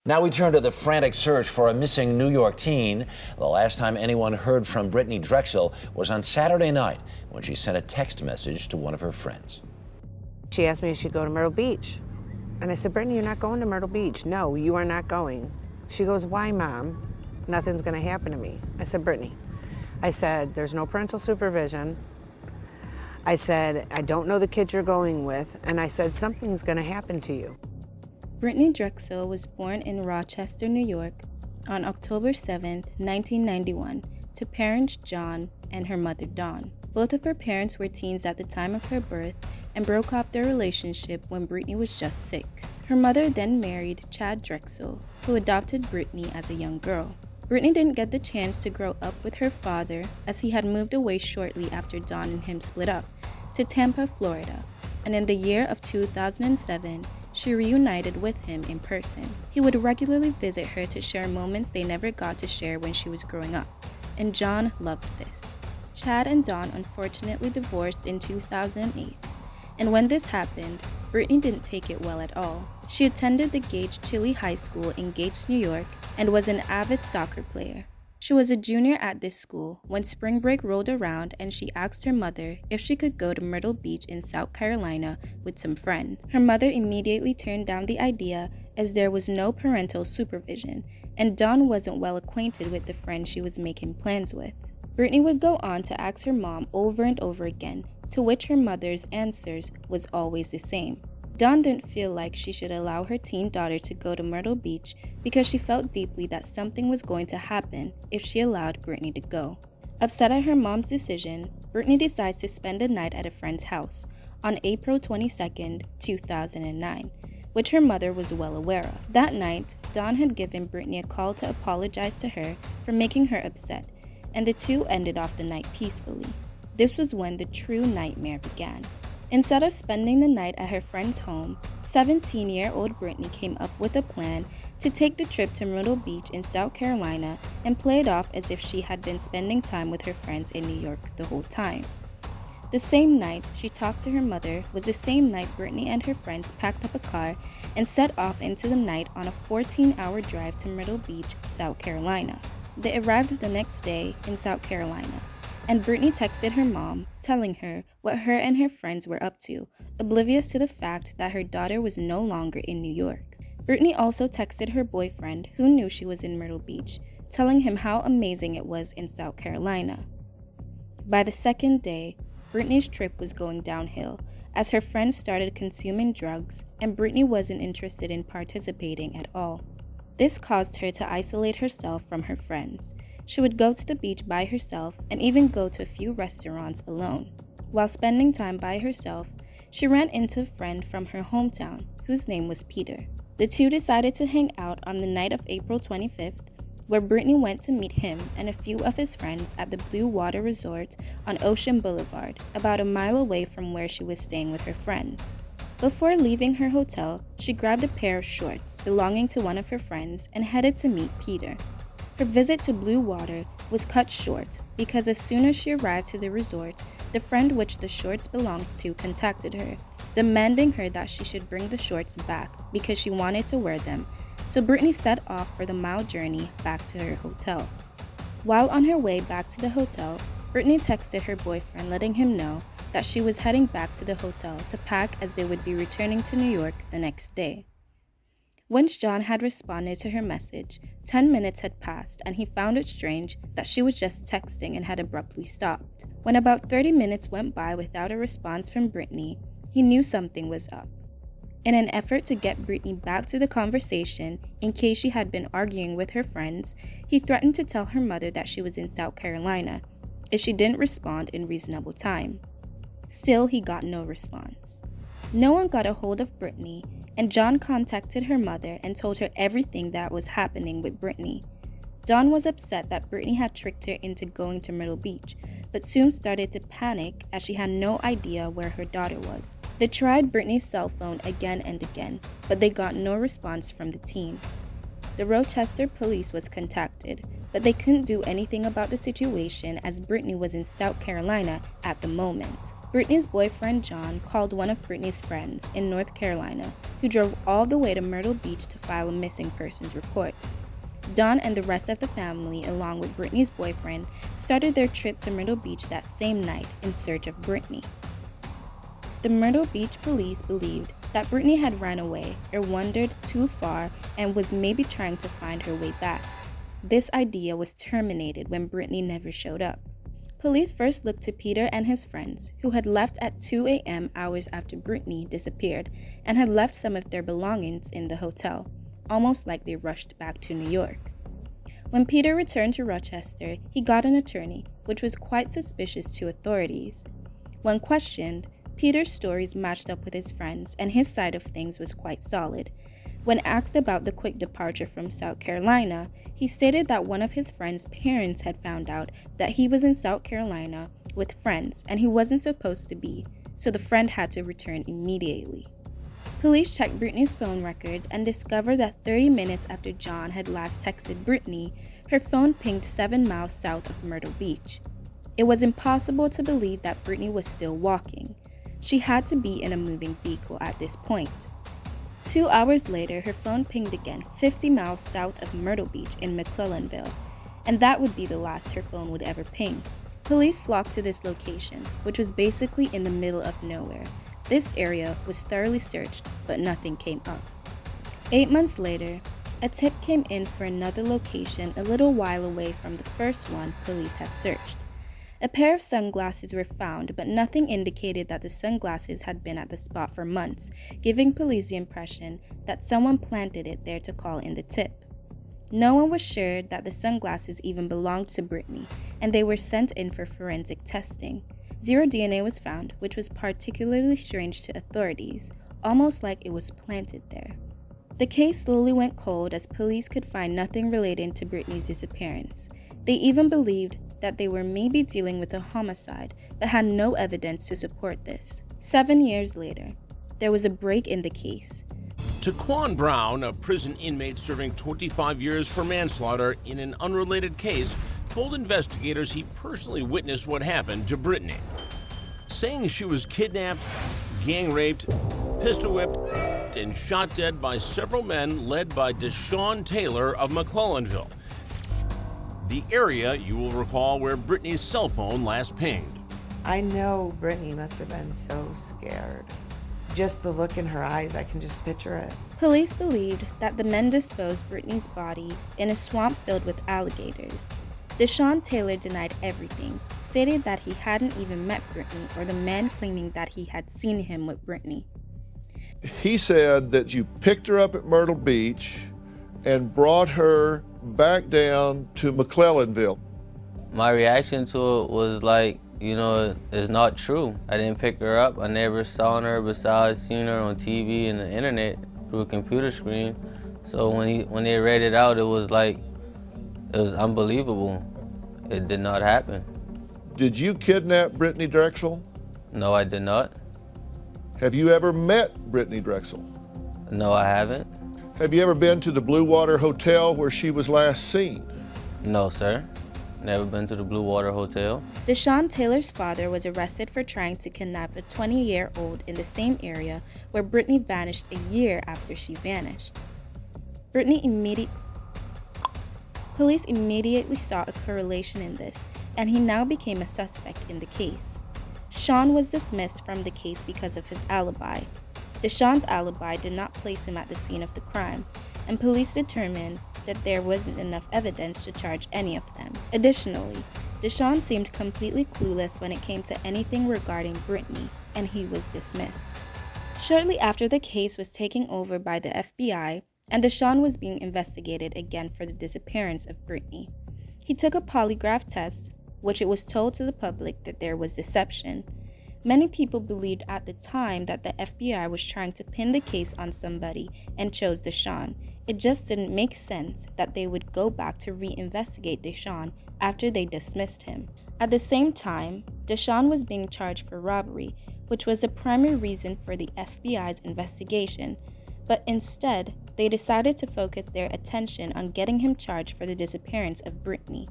Now we turn to the frantic search for a missing New York teen. The last time anyone heard from Brittanee Drexel was on Saturday night when she sent a text message to one of her friends. She asked me if she'd go to Myrtle Beach. And I said, Brittanee, you're not going to Myrtle Beach. No, you are not going. She goes, why, Mom? Nothing's going to happen to me. I said, Brittanee, I said, there's no parental supervision. I said, I don't know the kid you're going with. And I said, something's going to happen to you. Brittanee Drexel was born in Rochester, New York on October 7, 1991, to parents John and her mother Dawn. Both of her parents were teens at the time of her birth and broke off their relationship when Brittanee was just 6. Her mother then married Chad Drexel, who adopted Brittanee as a young girl. Brittanee didn't get the chance to grow up with her father as he had moved away shortly after Dawn and him split up to Tampa, Florida, and in the year of 2007, she reunited with him in person. He would regularly visit her to share moments they never got to share when she was growing up, and John loved this. Chad and Dawn unfortunately divorced in 2008, and when this happened, Brittanee didn't take it well at all. She attended the Gage Chili High School in Gage, New York, and was an avid soccer player. She was a junior at this school when spring break rolled around and she asked her mother if she could go to Myrtle Beach in South Carolina with some friends. Her mother immediately turned down the idea as there was no parental supervision and Dawn wasn't well acquainted with the friends she was making plans with. Brittanee would go on to ask her mom over and over again, to which her mother's answers was always the same. Dawn didn't feel like she should allow her teen daughter to go to Myrtle Beach because she felt deeply that something was going to happen if she allowed Brittanee to go. Upset at her mom's decision, Brittanee decides to spend a night at a friend's house on April 22, 2009, which her mother was well aware of. That night, Dawn had given Brittanee a call to apologize to her for making her upset, and the two ended off the night peacefully. This was when the true nightmare began. Instead of spending the night at her friend's home, 17-year-old Brittanee came up with a plan to take the trip to Myrtle Beach in South Carolina and play it off as if she had been spending time with her friends in New York the whole time. The same night she talked to her mother was the same night Brittanee and her friends packed up a car and set off into the night on a 14-hour drive to Myrtle Beach, South Carolina. They arrived the next day in South Carolina, and Brittanee texted her mom, telling her what her and her friends were up to, oblivious to the fact that her daughter was no longer in New York. Brittanee also texted her boyfriend, who knew she was in Myrtle Beach, telling him how amazing it was in South Carolina. By the second day, Brittanee's trip was going downhill, as her friends started consuming drugs, and Brittanee wasn't interested in participating at all. This caused her to isolate herself from her friends. She would go to the beach by herself and even go to a few restaurants alone. While spending time by herself, she ran into a friend from her hometown, whose name was Peter. The two decided to hang out on the night of April 25th, where Brittanee went to meet him and a few of his friends at the Blue Water Resort on Ocean Boulevard, about a mile away from where she was staying with her friends. Before leaving her hotel, she grabbed a pair of shorts belonging to one of her friends and headed to meet Peter. Her visit to Blue Water was cut short because as soon as she arrived to the resort, the friend which the shorts belonged to contacted her, demanding her that she should bring the shorts back because she wanted to wear them. So Brittanee set off for the mile journey back to her hotel. While on her way back to the hotel, Brittanee texted her boyfriend letting him know that she was heading back to the hotel to pack as they would be returning to New York the next day. Once John had responded to her message, 10 minutes had passed and he found it strange that she was just texting and had abruptly stopped. When about 30 minutes went by without a response from Brittanee, he knew something was up. In an effort to get Brittanee back to the conversation in case she had been arguing with her friends, he threatened to tell her mother that she was in South Carolina if she didn't respond in reasonable time. Still, he got no response. No one got a hold of Brittanee, and John contacted her mother and told her everything that was happening with Brittanee. Dawn was upset that Brittanee had tricked her into going to Myrtle Beach, but soon started to panic as she had no idea where her daughter was. They tried Brittanee's cell phone again and again, but they got no response from the teen. The Rochester police was contacted, but they couldn't do anything about the situation as Brittanee was in South Carolina at the moment. Britney's boyfriend John called one of Britney's friends in North Carolina, who drove all the way to Myrtle Beach to file a missing persons report. Don and the rest of the family, along with Britney's boyfriend, started their trip to Myrtle Beach that same night in search of Britney. The Myrtle Beach police believed that Britney had run away or wandered too far and was maybe trying to find her way back. This idea was terminated when Britney never showed up. Police first looked to Peter and his friends, who had left at 2 a.m. hours after Britney disappeared and had left some of their belongings in the hotel, almost like they rushed back to New York. When Peter returned to Rochester, he got an attorney, which was quite suspicious to authorities. When questioned, Peter's stories matched up with his friends, and his side of things was quite solid. When asked about the quick departure from South Carolina, he stated that one of his friend's parents had found out that he was in South Carolina with friends and he wasn't supposed to be, so the friend had to return immediately. Police checked Britney's phone records and discovered that 30 minutes after John had last texted Britney, her phone pinged 7 miles south of Myrtle Beach. It was impossible to believe that Britney was still walking. She had to be in a moving vehicle at this point. 2 hours later, her phone pinged again 50 miles south of Myrtle Beach in McClellanville, and that would be the last her phone would ever ping. Police flocked to this location, which was basically in the middle of nowhere. This area was thoroughly searched, but nothing came up. 8 months later, a tip came in for another location a little while away from the first one police had searched. A pair of sunglasses were found, but nothing indicated that the sunglasses had been at the spot for months, giving police the impression that someone planted it there to call in the tip. No one was sure that the sunglasses even belonged to Britney, and they were sent in for forensic testing. Zero DNA was found, which was particularly strange to authorities, almost like it was planted there. The case slowly went cold as police could find nothing relating to Britney's disappearance. They even believed that they were maybe dealing with a homicide, but had no evidence to support this. 7 years later, there was a break in the case. Taquan Brown, a prison inmate serving 25 years for manslaughter in an unrelated case, told investigators he personally witnessed what happened to Britney, saying she was kidnapped, gang raped, pistol whipped, and shot dead by several men led by Deshaun Taylor of McClellanville, the area, you will recall, where Britney's cell phone last pinged. I know Britney must have been so scared. Just the look in her eyes, I can just picture it. Police believed that the men disposed Britney's body in a swamp filled with alligators. Deshaun Taylor denied everything, stated that he hadn't even met Britney or the men claiming that he had seen him with Britney. He said that you picked her up at Myrtle Beach and brought her back down to McClellanville. My reaction to it was like, it's not true. I didn't pick her up. I never saw her besides seeing her on TV and the internet through a computer screen. So when they read it out, it was unbelievable. It did not happen. Did you kidnap Brittanee Drexel? No, I did not. Have you ever met Brittanee Drexel? No, I haven't. Have you ever been to the Blue Water Hotel where she was last seen? No, sir. Never been to the Blue Water Hotel. Deshaun Taylor's father was arrested for trying to kidnap a 20-year-old in the same area where Britney vanished a year after she vanished. Police immediately saw a correlation in this, and he now became a suspect in the case. Sean was dismissed from the case because of his alibi. Deshaun's alibi did not place him at the scene of the crime, and police determined that there wasn't enough evidence to charge any of them. Additionally, Deshaun seemed completely clueless when it came to anything regarding Britney, and he was dismissed. Shortly after, the case was taken over by the FBI, and Deshaun was being investigated again for the disappearance of Britney. He took a polygraph test, which it was told to the public that there was deception. Many people believed at the time that the FBI was trying to pin the case on somebody and chose Deshaun. It just didn't make sense that they would go back to reinvestigate Deshaun after they dismissed him. At the same time, Deshaun was being charged for robbery, which was the primary reason for the FBI's investigation, but instead, they decided to focus their attention on getting him charged for the disappearance of Britney.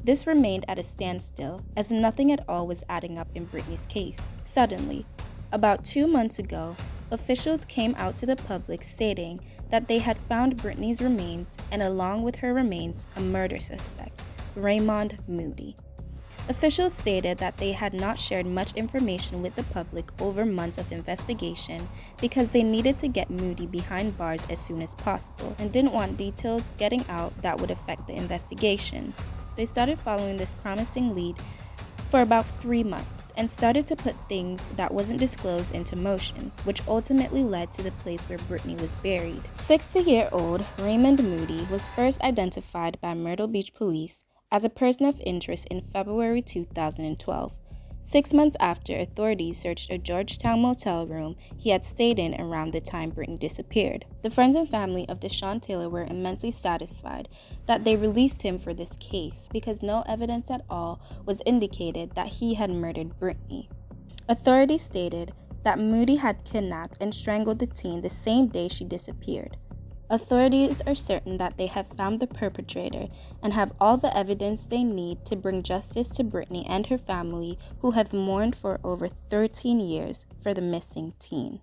This remained at a standstill, as nothing at all was adding up in Brittaney's case. Suddenly, about 2 months ago, officials came out to the public stating that they had found Brittaney's remains, and along with her remains, a murder suspect, Raymond Moody. Officials stated that they had not shared much information with the public over months of investigation because they needed to get Moody behind bars as soon as possible and didn't want details getting out that would affect the investigation. They started following this promising lead for about 3 months and started to put things that wasn't disclosed into motion, which ultimately led to the place where Brittanee was buried. 60-year-old Raymond Moody was first identified by Myrtle Beach police as a person of interest in February 2012. 6 months after, authorities searched a Georgetown motel room he had stayed in around the time Brittanee disappeared. The friends and family of Deshaun Taylor were immensely satisfied that they released him for this case because no evidence at all was indicated that he had murdered Brittanee. Authorities stated that Moody had kidnapped and strangled the teen the same day she disappeared. Authorities are certain that they have found the perpetrator and have all the evidence they need to bring justice to Brittanee and her family, who have mourned for over 13 years for the missing teen.